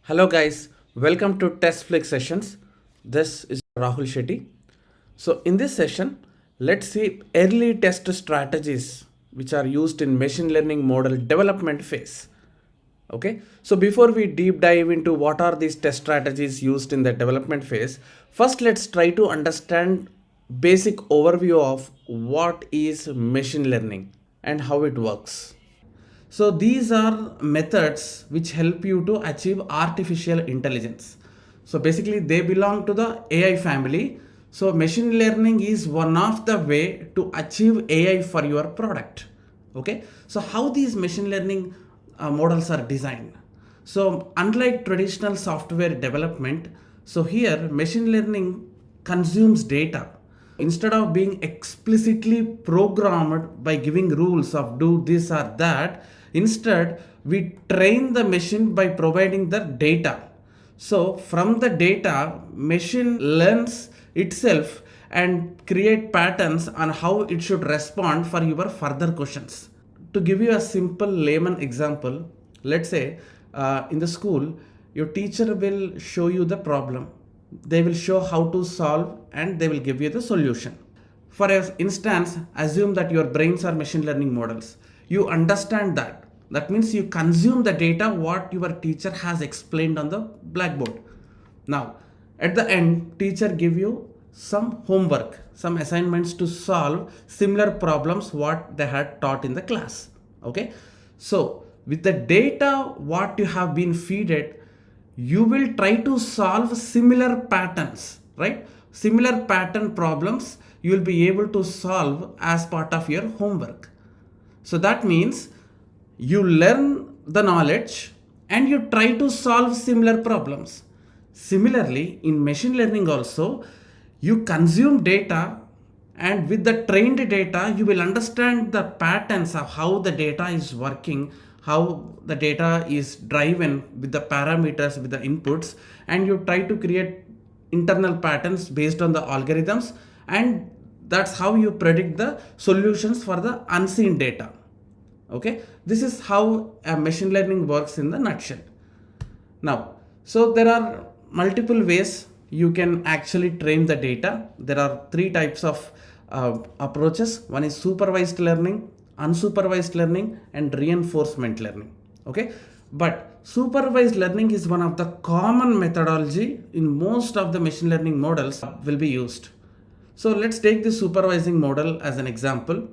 Hello guys, welcome to Test Flick sessions. This is Rahul Shetty. So in this session, let's see early test strategies which are used in machine learning model development phase. Okay, so before we deep dive into what are these test strategies used in the development phase, first let's try to understand basic overview of what is machine learning and how it works. So these are methods which help you to achieve artificial intelligence. So basically they belong to the AI family. So machine learning is one of the way to achieve AI for your product. Okay. So how these machine learning models are designed. So unlike traditional software development, so here machine learning consumes data. Instead of being explicitly programmed by giving rules of do this or that, instead we train the machine by providing the data. So from the data, machine learns itself and create patterns on how it should respond for your further questions. To give you a simple layman example, let's say in the school, your teacher will show you the problem. They will show how to solve and they will give you the solution. For instance, assume that your brains are machine learning models. You understand that. That means you consume the data what your teacher has explained on the blackboard. Now, at the end, teacher give you some homework, some assignments to solve similar problems what they had taught in the class. Okay. So with the data what you have been fed, you will try to solve similar patterns, right? Similar pattern problems you will be able to solve as part of your homework. So that means you learn the knowledge and you try to solve similar problems. Similarly, in machine learning also, you consume data and with the trained data, you will understand the patterns of how the data is working, how the data is driven with the parameters, with the inputs, and you try to create internal patterns based on the algorithms, and that's how you predict the solutions for the unseen data. Okay, this is how a machine learning works in the nutshell. Now, so there are multiple ways you can actually train the data. There are three types of approaches. One is supervised learning, unsupervised learning, and reinforcement learning. Okay, but supervised learning is one of the common methodology in most of the machine learning models will be used. So let's take the supervising model as an example.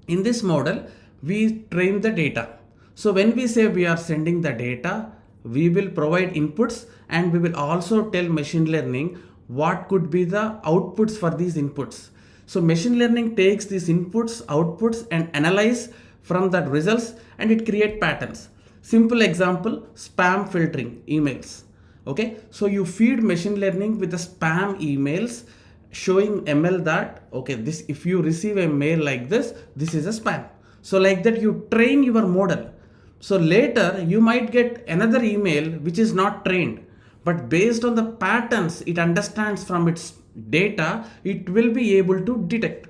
In this model, we train the data. So when we say we are sending the data, we will provide inputs and we will also tell machine learning what could be the outputs for these inputs. So machine learning takes these inputs, outputs and analyze from that results and it create patterns. Simple example, spam filtering emails. Okay, so you feed machine learning with the spam emails showing ML that okay, this if you receive a mail like this is a spam. So like that you train your model. So later you might get another email which is not trained, but based on the patterns it understands from its data, it will be able to detect.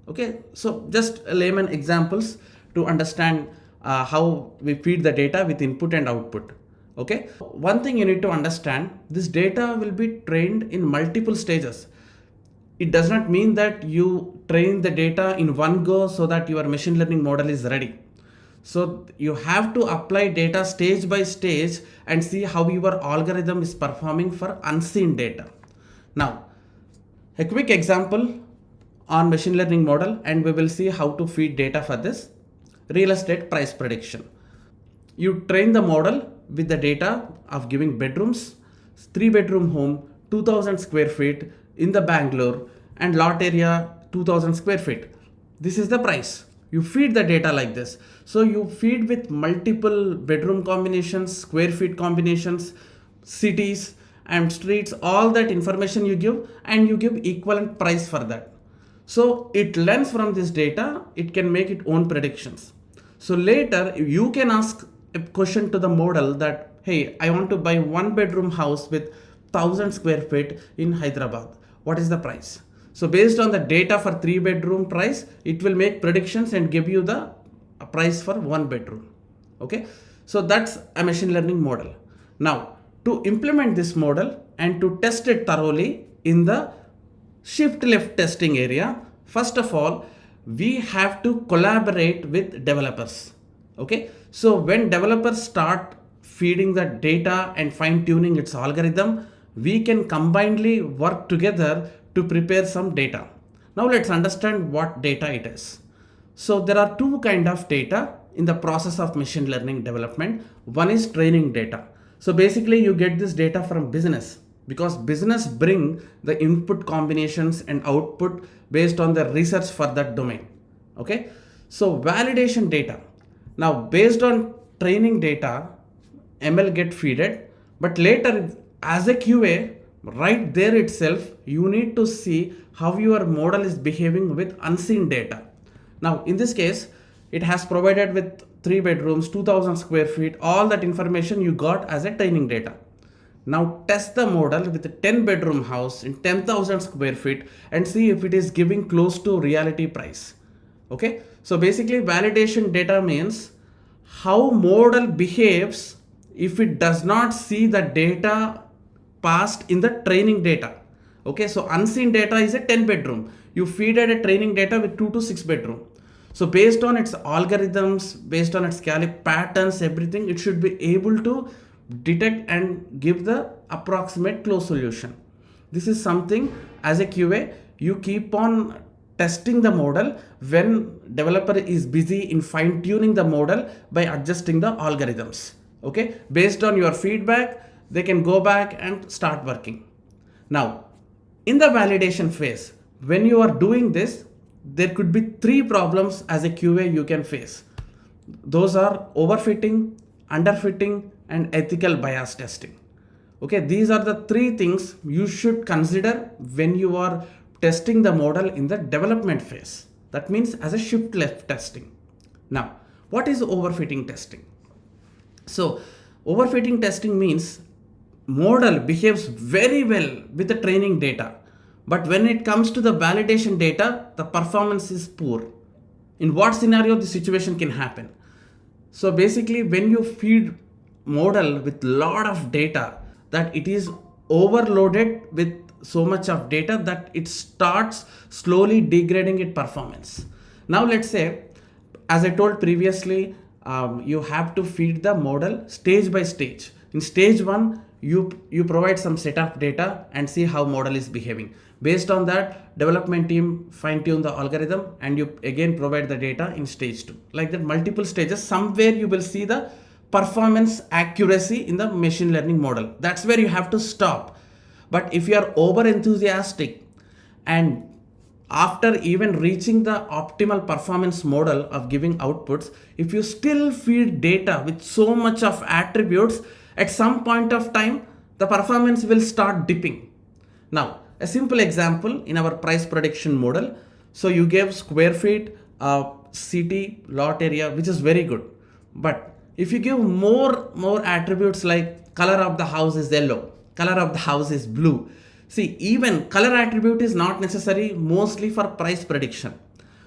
Okay, so just layman examples to understand how we feed the data with input and output. Okay, one thing you need to understand, this data will be trained in multiple stages. It does not mean that you train the data in one go so that your machine learning model is ready. So you have to apply data stage by stage and see how your algorithm is performing for unseen data. Now, a quick example on machine learning model and we will see how to feed data for this. Real estate price prediction. You train the model with the data of giving bedrooms, 3-bedroom home, 2000 square feet in the Bangalore and lot area 2000 square feet. This is the price. You feed the data like this. So you feed with multiple bedroom combinations, square feet combinations, cities and streets, all that information you give and you give equivalent price for that. So it learns from this data, it can make its own predictions. So later you can ask a question to the model that, hey, I want to buy 1-bedroom house with 1000 square feet in Hyderabad. What is the price? So based on the data for 3-bedroom price, it will make predictions and give you the price for 1 bedroom. Okay. So that's a machine learning model. Now, to implement this model and to test it thoroughly in the shift left testing area, first of all, we have to collaborate with developers. Okay, so when developers start feeding the data and fine tuning its algorithm, we can combinedly work together to prepare some data. Now let's understand what data it is. So there are two kind of data in the process of machine learning development. One is training data. So basically you get this data from business, because business bring the input combinations and output based on the research for that domain. Okay, so validation data. Now based on training data, ML get feeded, but later as a QA, right there itself, you need to see how your model is behaving with unseen data. Now in this case, it has provided with 3 bedrooms, 2000 square feet, all that information you got as a training data. Now test the model with a 10-bedroom house in 10,000 square feet and see if it is giving close to reality price. Okay, so basically validation data means how model behaves if it does not see the data passed in the training data. Okay, so unseen data is a 10 bedroom. You feed it a training data with 2 to 6 bedroom. So based on its algorithms, based on its patterns, everything, it should be able to detect and give the approximate close solution. This is something as a QA you keep on testing the model when developer is busy in fine tuning the model by adjusting the algorithms. Okay, based on your feedback, they can go back and start working. Now, in the validation phase, when you are doing this, there could be three problems as a QA you can face. Those are overfitting, underfitting, and ethical bias testing. Okay, these are the three things you should consider when you are testing the model in the development phase. That means as a shift left testing. Now, what is overfitting testing? So, overfitting testing means model behaves very well with the training data, but when it comes to the validation data, the performance is poor. In what scenario the situation can happen? So basically, when you feed model with lot of data, that it is overloaded with so much of data that it starts slowly degrading its performance. Now let's say, as I told previously, you have to feed the model stage by stage. In stage one, you provide some set of data and see how model is behaving. Based on that, development team fine tune the algorithm and you again provide the data in stage two. Like that, multiple stages. Somewhere you will see the performance accuracy in the machine learning model. That's where you have to stop. But if you are over enthusiastic and after even reaching the optimal performance model of giving outputs, if you still feed data with so much of attributes, at some point of time, the performance will start dipping. Now, a simple example in our price prediction model. So you gave square feet, city, lot area, which is very good. But if you give more attributes like color of the house is yellow, color of the house is blue. See, even color attribute is not necessary mostly for price prediction.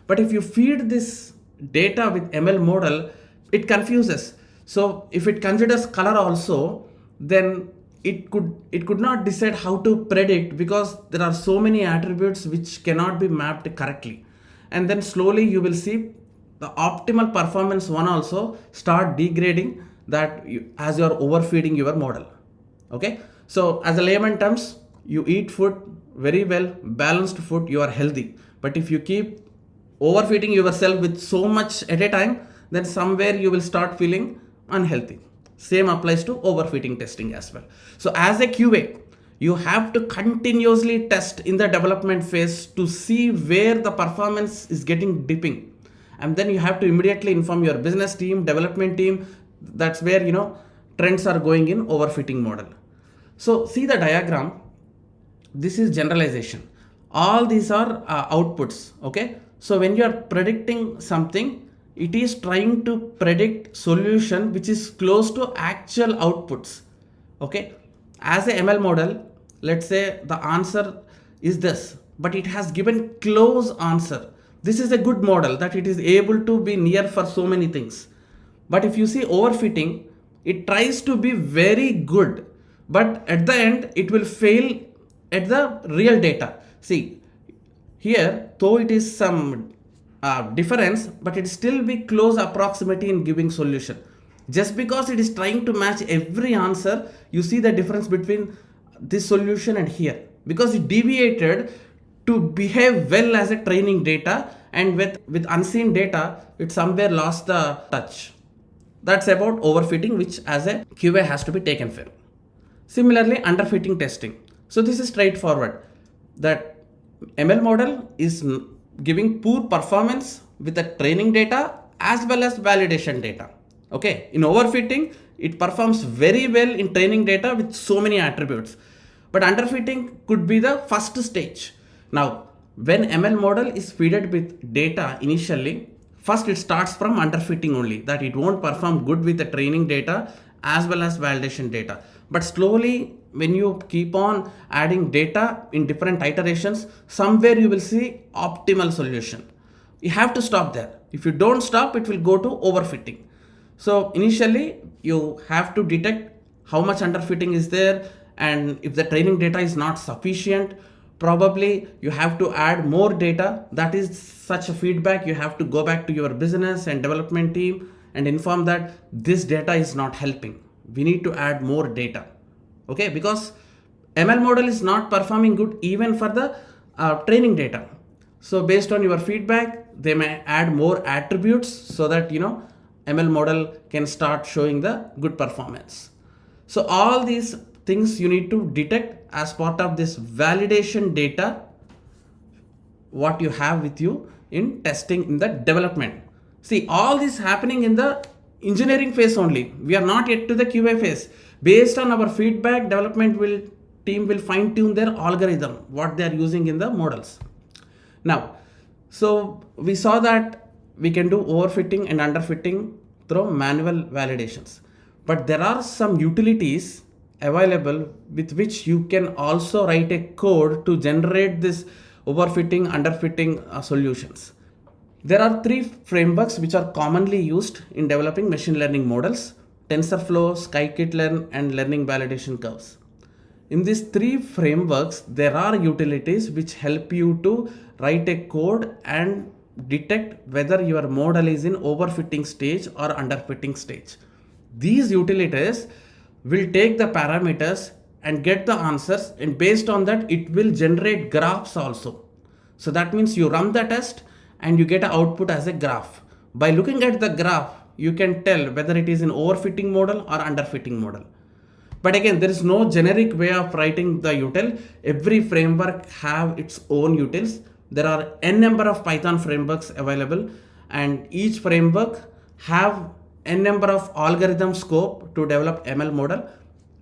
But if you feed this data with ML model, it confuses. So if it considers color also, then it could not decide how to predict, because there are so many attributes which cannot be mapped correctly. And then slowly you will see the optimal performance one also start degrading, that as you are overfeeding your model. Okay, so as a layman terms, you eat food very well, balanced food, you are healthy. But if you keep overfeeding yourself with so much at a time, then somewhere you will start feeling unhealthy. Same applies to overfitting testing as well. So as a QA, you have to continuously test in the development phase to see where the performance is getting dipping. And then you have to immediately inform your business team, development team. That's where, trends are going in overfitting model. So see the diagram. This is generalization. All these are outputs. Okay. So when you are predicting something, it is trying to predict solution which is close to actual outputs. Okay, as a ML model, let's say the answer is this, but it has given close answer. This is a good model that it is able to be near for so many things. But if you see overfitting, it tries to be very good, but at the end it will fail at the real data. See, here, though it is some difference, but it still be close approximity in giving solution. Just because it is trying to match every answer, you see the difference between this solution and here, because it deviated to behave well as a training data, and with unseen data it somewhere lost the touch. That's about overfitting, which as a QA has to be taken care. Similarly, underfitting testing. So this is straightforward, that ML model is giving poor performance with the training data as well as validation data. Okay, in overfitting, it performs very well in training data with so many attributes. But underfitting could be the first stage. Now, when ML model is fed with data initially, first it starts from underfitting only, that it won't perform good with the training data as well as validation data. But slowly, when you keep on adding data in different iterations, somewhere you will see optimal solution. You have to stop there. If you don't stop, it will go to overfitting. So initially, you have to detect how much underfitting is there, and if the training data is not sufficient, probably you have to add more data. That is such a feedback. You have to go back to your business and development team and inform that this data is not helping. We need to add more data. Okay, because ML model is not performing good even for the training data. So based on your feedback, they may add more attributes so that ML model can start showing the good performance. So all these things you need to detect as part of this validation data, what you have with you in testing in the development. See, all this happening in the engineering phase only. We are not yet to the QA phase. Based on our feedback, development team will fine tune their algorithm, what they are using in the models. Now, so we saw that we can do overfitting and underfitting through manual validations. But there are some utilities available with which you can also write a code to generate this overfitting, underfitting solutions. There are three frameworks which are commonly used in developing machine learning models: TensorFlow, Scikit-learn, and learning validation curves. In these three frameworks, there are utilities which help you to write a code and detect whether your model is in overfitting stage or underfitting stage. These utilities will take the parameters and get the answers, and based on that, it will generate graphs also. So that means you run the test and you get an output as a graph. By looking at the graph, you can tell whether it is an overfitting model or underfitting model. But again, there is no generic way of writing the util. Every framework have its own utils. There are n number of Python frameworks available, and each framework have n number of algorithm scope to develop ML model.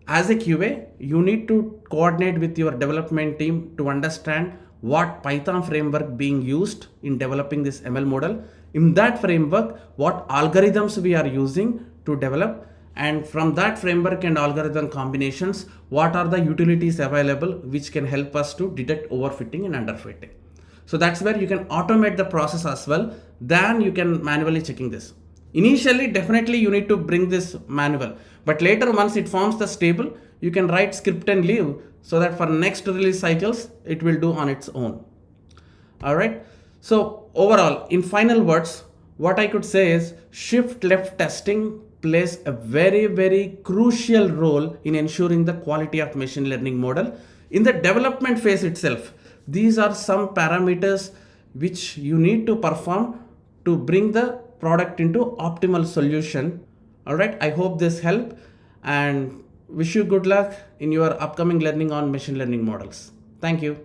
As a QA, you need to coordinate with your development team to understand what Python framework being used in developing this ML model. In that framework, what algorithms we are using to develop, and from that framework and algorithm combinations, what are the utilities available which can help us to detect overfitting and underfitting. So that's where you can automate the process as well. Then you can manually checking this. Initially, definitely you need to bring this manual, but later once it forms the stable, you can write script and leave so that for next release cycles, it will do on its own. All right. So overall, in final words, what I could say is shift left testing plays a very, very crucial role in ensuring the quality of machine learning model in the development phase itself. These are some parameters which you need to perform to bring the product into optimal solution. All right, I hope this helped and wish you good luck in your upcoming learning on machine learning models. Thank you.